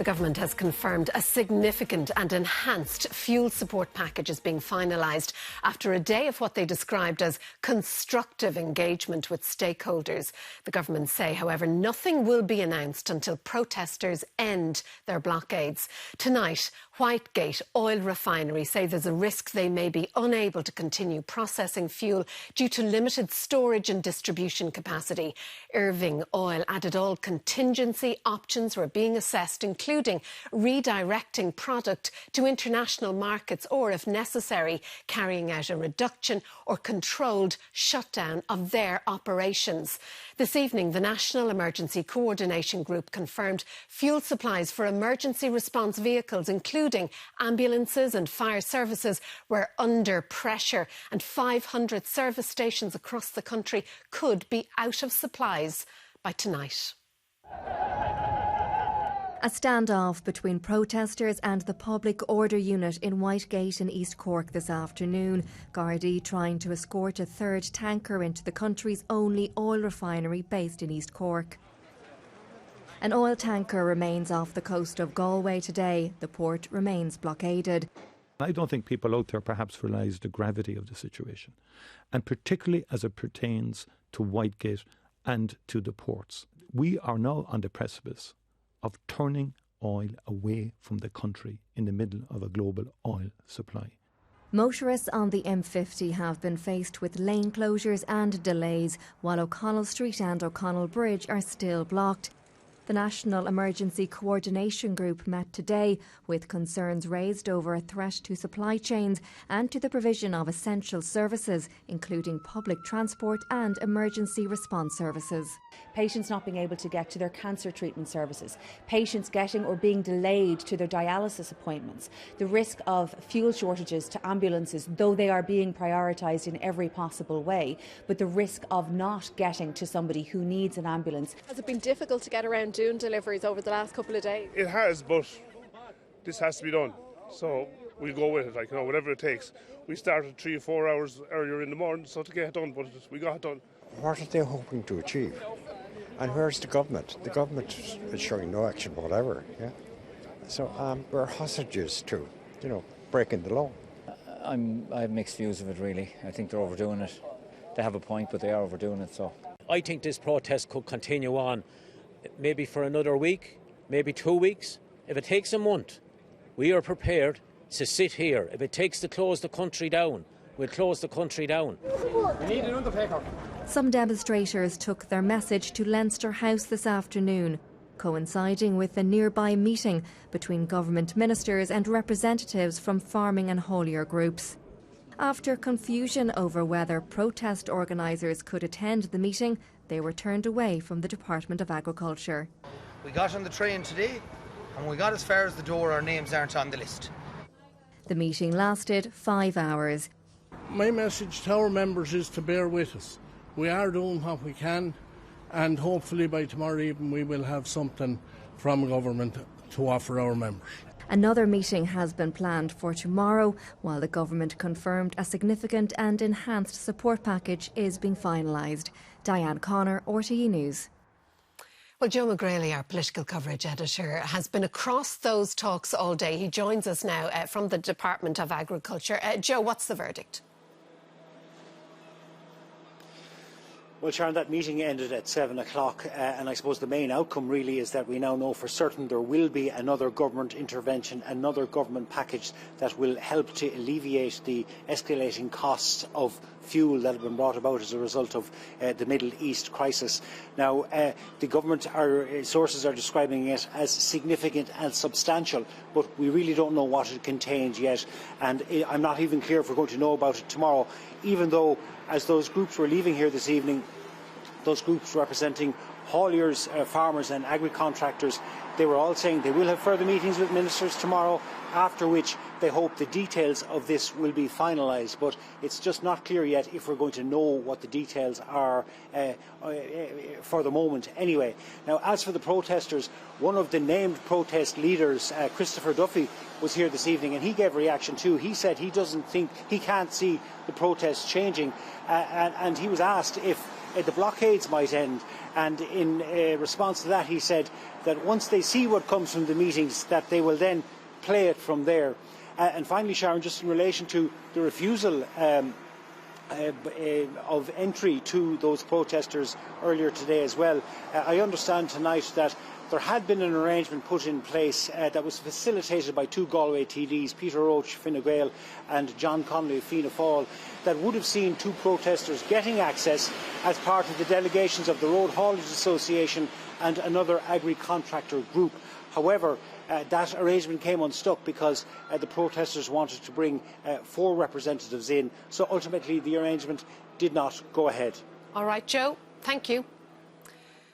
The government has confirmed a significant and enhanced fuel support package is being finalised after a day of what they described as constructive engagement with stakeholders. The government say, however, nothing will be announced until protesters end their blockades. Tonight, Whitegate oil refinery say there's a risk they may be unable to continue processing fuel due to limited storage and distribution capacity. Irving Oil added all contingency options were being assessed, including redirecting product to international markets or, if necessary, carrying out a reduction or controlled shutdown of their operations. This evening, the National Emergency Coordination Group confirmed fuel supplies for emergency response vehicles, including ambulances and fire services, were under pressure, and 500 service stations across the country could be out of supplies by tonight. A standoff between protesters and the Public Order Unit in Whitegate in East Cork this afternoon. Gardaí trying to escort a third tanker into the country's only oil refinery based in East Cork. An oil tanker remains off the coast of Galway today. The port remains blockaded. I don't think people out there perhaps realise the gravity of the situation, and particularly as it pertains to Whitegate and to the ports. We are now on the precipice of turning oil away from the country in the middle of a global oil supply. Motorists on the M50 have been faced with lane closures and delays, while O'Connell Street and O'Connell Bridge are still blocked. The National Emergency Coordination Group met today with concerns raised over a threat to supply chains and to the provision of essential services, including public transport and emergency response services. Patients not being able to get to their cancer treatment services, patients getting or being delayed to their dialysis appointments, the risk of fuel shortages to ambulances, though they are being prioritised in every possible way, but the risk of not getting to somebody who needs an ambulance. Has it been difficult to get around doing deliveries over the last couple of days? It has, but this has to be done, so we'll go with it, whatever it takes. We started 3 or 4 hours earlier in the morning so to get it done, but we got it done. What are they hoping to achieve? And where's the government? The government is showing no action whatever. Yeah. So we're hostages to, breaking the law. I have mixed views of it, really. I think they're overdoing it. They have a point, but they are overdoing it. So I think this protest could continue on, maybe for another week, maybe 2 weeks. If it takes a month, we are prepared to sit here. If it takes to close the country down, we'll close the country down. We need an undertaker. Some demonstrators took their message to Leinster House this afternoon, coinciding with a nearby meeting between government ministers and representatives from farming and haulier groups. After confusion over whether protest organisers could attend the meeting, they were turned away from the Department of Agriculture. We got on the train today and we got as far as the door. Our names aren't on the list. The meeting lasted 5 hours. My message to our members is to bear with us. We are doing what we can, and hopefully by tomorrow evening we will have something from government to offer our members. Another meeting has been planned for tomorrow, while the government confirmed a significant and enhanced support package is being finalised. Diane Connor, RTE News. Well, Joe McGraley, our political coverage editor, has been across those talks all day. He joins us now from the Department of Agriculture. Joe, what's the verdict? Well, Sharon, that meeting ended at 7 o'clock, and I suppose the main outcome really is that we now know for certain there will be another government intervention, another government package that will help to alleviate the escalating costs of fuel that have been brought about as a result of the Middle East crisis. Now, the government, sources are describing it as significant and substantial, but we really don't know what it contains yet, and I'm not even clear if we're going to know about it tomorrow, even though, as those groups were leaving here this evening, those groups representing hauliers, farmers and agri-contractors, they were all saying they will have further meetings with ministers tomorrow, after which they hope the details of this will be finalised, but it's just not clear yet if we're going to know what the details are for the moment anyway. Now, as for the protesters, one of the named protest leaders, Christopher Duffy, was here this evening, and he gave a reaction too. He said he can't see the protests changing, and he was asked if the blockades might end, and in response to that he said that once they see what comes from the meetings, that they will then play it from there. And finally, Sharon, just in relation to the refusal of entry to those protesters earlier today as well, I understand tonight that there had been an arrangement put in place that was facilitated by two Galway TDs, Peter Roche, Fine Gael, and John Connolly of Fianna Fáil, that would have seen two protesters getting access as part of the delegations of the Road Haulage Association and another agri-contractor group. However, that arrangement came unstuck because the protesters wanted to bring 4 representatives in, so ultimately the arrangement did not go ahead. All right, Joe, thank you.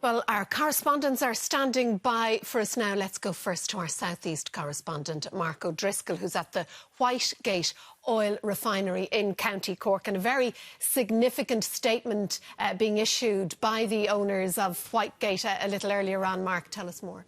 Well, our correspondents are standing by for us now. Let's go first to our southeast correspondent, Mark O'Driscoll, who's at the Whitegate oil refinery in County Cork, and a very significant statement being issued by the owners of Whitegate a little earlier on. Mark, tell us more.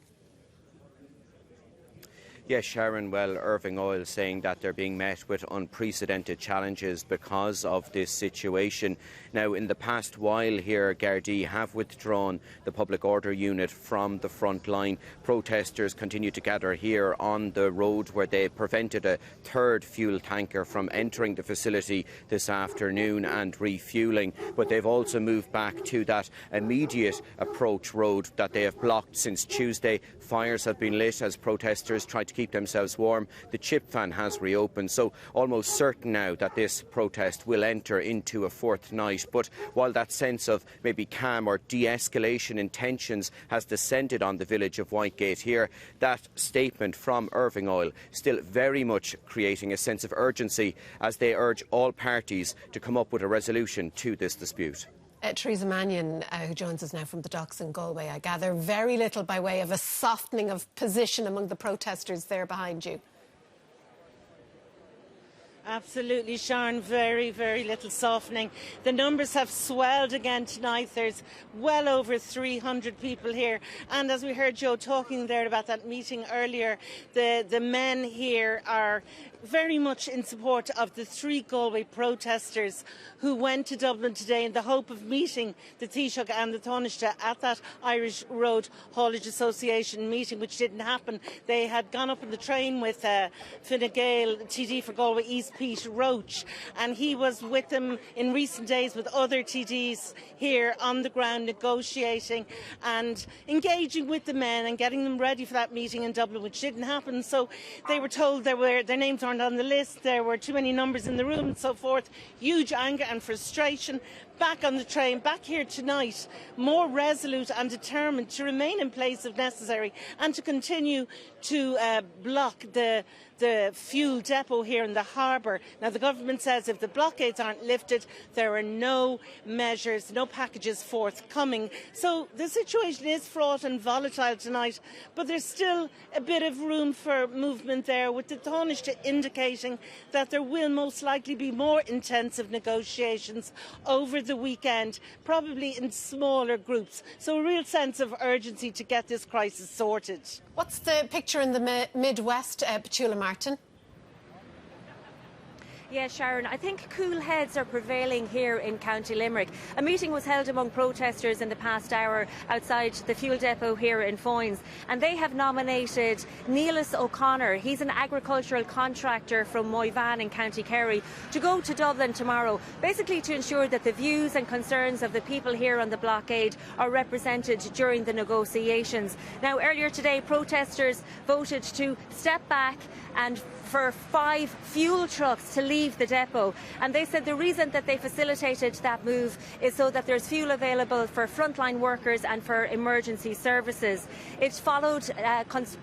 Yes, Sharon, well, Irving Oil saying that they're being met with unprecedented challenges because of this situation. Now, in the past while here, Gardaí have withdrawn the public order unit from the front line. Protesters continue to gather here on the road where they prevented a third fuel tanker from entering the facility this afternoon and refuelling. But they've also moved back to that immediate approach road that they have blocked since Tuesday. Fires have been lit as protesters try to keep themselves warm. The chip fan has reopened, so almost certain now that this protest will enter into a 4th night. But while that sense of maybe calm or de-escalation in tensions has descended on the village of Whitegate here, that statement from Irving Oil still very much creating a sense of urgency as they urge all parties to come up with a resolution to this dispute. Theresa Mannion, who joins us now from the docks in Galway, I gather very little by way of a softening of position among the protesters there behind you. Absolutely, Sharon, very, very little softening. The numbers have swelled again tonight. There's well over 300 people here. And as we heard Joe talking there about that meeting earlier, the men here are very much in support of the 3 Galway protesters who went to Dublin today in the hope of meeting the Taoiseach and the Taoiseach at that Irish Road Haulage Association meeting, which didn't happen. They had gone up on the train with Fine Gael TD for Galway East, Pete Roche, and he was with them in recent days with other TDs here on the ground negotiating and engaging with the men and getting them ready for that meeting in Dublin, which didn't happen. So they were told their names aren't on the list, there were too many numbers in the room and so forth. Huge anger and frustration. Back on the train, back here tonight, more resolute and determined to remain in place if necessary and to continue to block the fuel depot here in the harbour. Now, the government says if the blockades aren't lifted, there are no measures, no packages forthcoming. So the situation is fraught and volatile tonight, but there's still a bit of room for movement there, with the Taoiseach indicating that there will most likely be more intensive negotiations over the weekend, probably in smaller groups. So a real sense of urgency to get this crisis sorted. What's the picture in the Midwest, Micheál Martin? Yes, Sharon, I think cool heads are prevailing here in County Limerick. A meeting was held among protesters in the past hour outside the fuel depot here in Foynes, and they have nominated Neelis O'Connor. He's an agricultural contractor from Moyvan in County Kerry, to go to Dublin tomorrow, basically to ensure that the views and concerns of the people here on the blockade are represented during the negotiations. Now, earlier today, protesters voted to step back and for 5 fuel trucks to leave leave the depot. And they said the reason that they facilitated that move is so that there's fuel available for frontline workers and for emergency services. It followed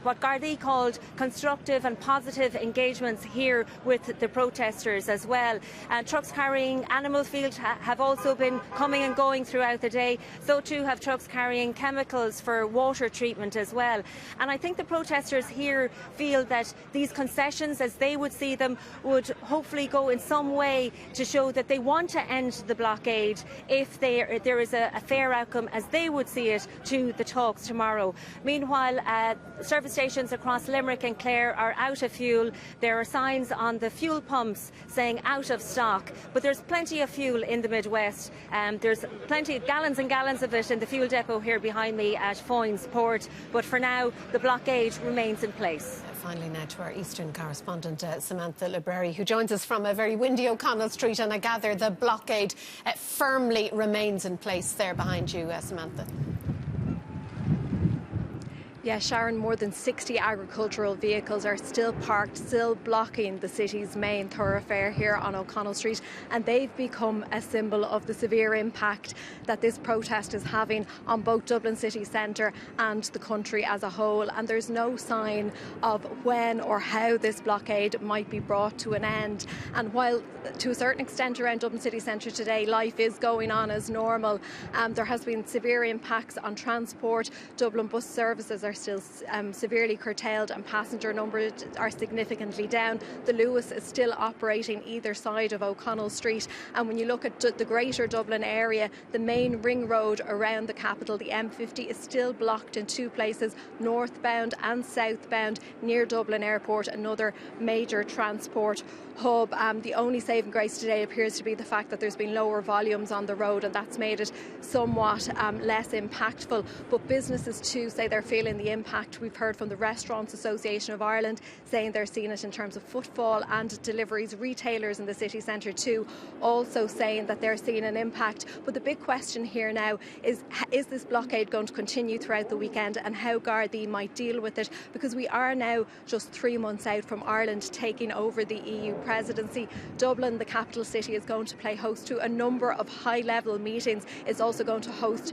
what Gardaí called constructive and positive engagements here with the protesters as well. Trucks carrying animal feed have also been coming and going throughout the day. So too have trucks carrying chemicals for water treatment as well. And I think the protesters here feel that these concessions, as they would see them, would hopefully go in some way to show that they want to end the blockade if there is a fair outcome, as they would see it, to the talks tomorrow. Meanwhile, service stations across Limerick and Clare are out of fuel. There are signs on the fuel pumps saying out of stock, but there's plenty of fuel in the Midwest. There's plenty of gallons and gallons of it in the fuel depot here behind me at Foynes Port, but for now the blockade remains in place. Finally now to our eastern correspondent, Samantha Libreri, who joins us from a very windy O'Connell Street, and I gather the blockade firmly remains in place there behind you, Samantha. Yeah, Sharon, more than 60 agricultural vehicles are still parked, still blocking the city's main thoroughfare here on O'Connell Street, and they've become a symbol of the severe impact that this protest is having on both Dublin city centre and the country as a whole. And there's no sign of when or how this blockade might be brought to an end. And while to a certain extent around Dublin city centre today life is going on as normal, there has been severe impacts on transport. Dublin bus services are still severely curtailed and passenger numbers are significantly down. The Lewis is still operating either side of O'Connell Street, and when you look at the greater Dublin area, the main ring road around the capital, the M50, is still blocked in two places, northbound and southbound, near Dublin Airport, another major transport hub. The only saving grace today appears to be the fact that there's been lower volumes on the road, and that's made it somewhat less impactful. But businesses too say they're feeling the impact. We've heard from the Restaurants Association of Ireland saying they're seeing it in terms of footfall and deliveries. Retailers in the city centre too also saying that they're seeing an impact. But the big question here now is this blockade going to continue throughout the weekend, and how Gardaí might deal with it, because we are now just 3 months out from Ireland taking over the EU presidency. Dublin, the capital city, is going to play host to a number of high-level meetings. It's also going to host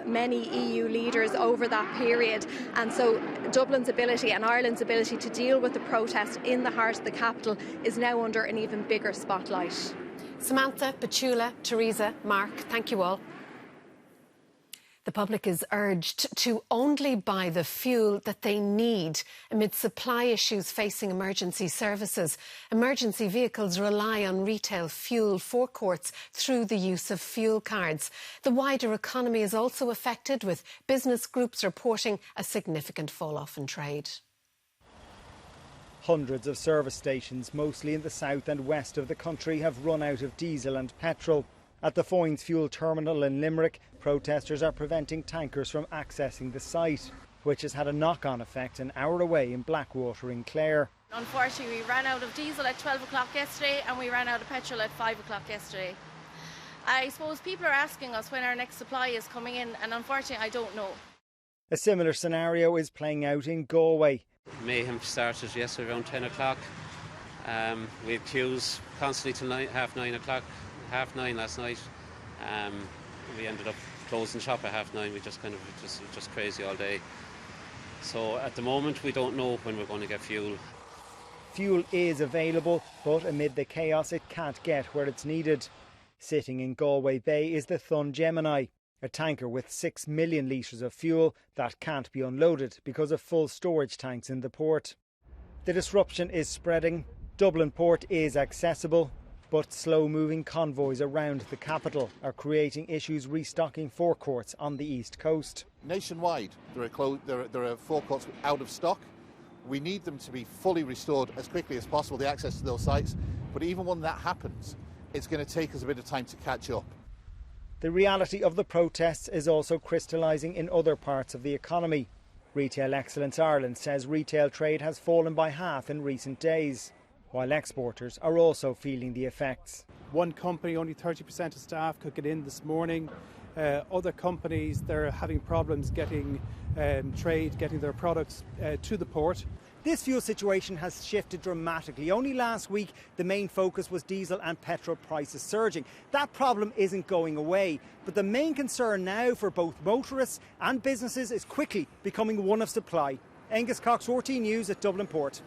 many EU leaders over that period. And so Dublin's ability and Ireland's ability to deal with the protest in the heart of the capital is now under an even bigger spotlight. Samantha, Petula, Teresa, Mark, thank you all. The public is urged to only buy the fuel that they need amid supply issues facing emergency services. Emergency vehicles rely on retail fuel forecourts through the use of fuel cards. The wider economy is also affected, with business groups reporting a significant fall-off in trade. Hundreds of service stations, mostly in the south and west of the country, have run out of diesel and petrol. At the Foynes fuel terminal in Limerick, protesters are preventing tankers from accessing the site, which has had a knock-on effect an hour away in Blackwater in Clare. Unfortunately, we ran out of diesel at 12 o'clock yesterday and we ran out of petrol at 5 o'clock yesterday. I suppose people are asking us when our next supply is coming in, and unfortunately I don't know. A similar scenario is playing out in Galway. Mayhem started yesterday around 10 o'clock. We had queues constantly till 9:30, 9:30 last night. We ended up closing shop at 9:30. We just just crazy all day. So at the moment we don't know when we're going to get fuel. Fuel is available, but amid the chaos it can't get where it's needed. Sitting in Galway Bay is the Thun Gemini, a tanker with 6 million litres of fuel that can't be unloaded because of full storage tanks in the port. The disruption is spreading. Dublin Port is accessible, but slow-moving convoys around the capital are creating issues restocking forecourts on the east coast. Nationwide, there are forecourts out of stock. We need them to be fully restored as quickly as possible, the access to those sites. But even when that happens, it's going to take us a bit of time to catch up. The reality of the protests is also crystallising in other parts of the economy. Retail Excellence Ireland says retail trade has fallen by half in recent days, while exporters are also feeling the effects. One company, only 30% of staff could get in this morning. Other companies, they're having problems getting trade, getting their products to the port. This fuel situation has shifted dramatically. Only last week, the main focus was diesel and petrol prices surging. That problem isn't going away. But the main concern now for both motorists and businesses is quickly becoming one of supply. Angus Cox, RTÉ News at Dublin Port.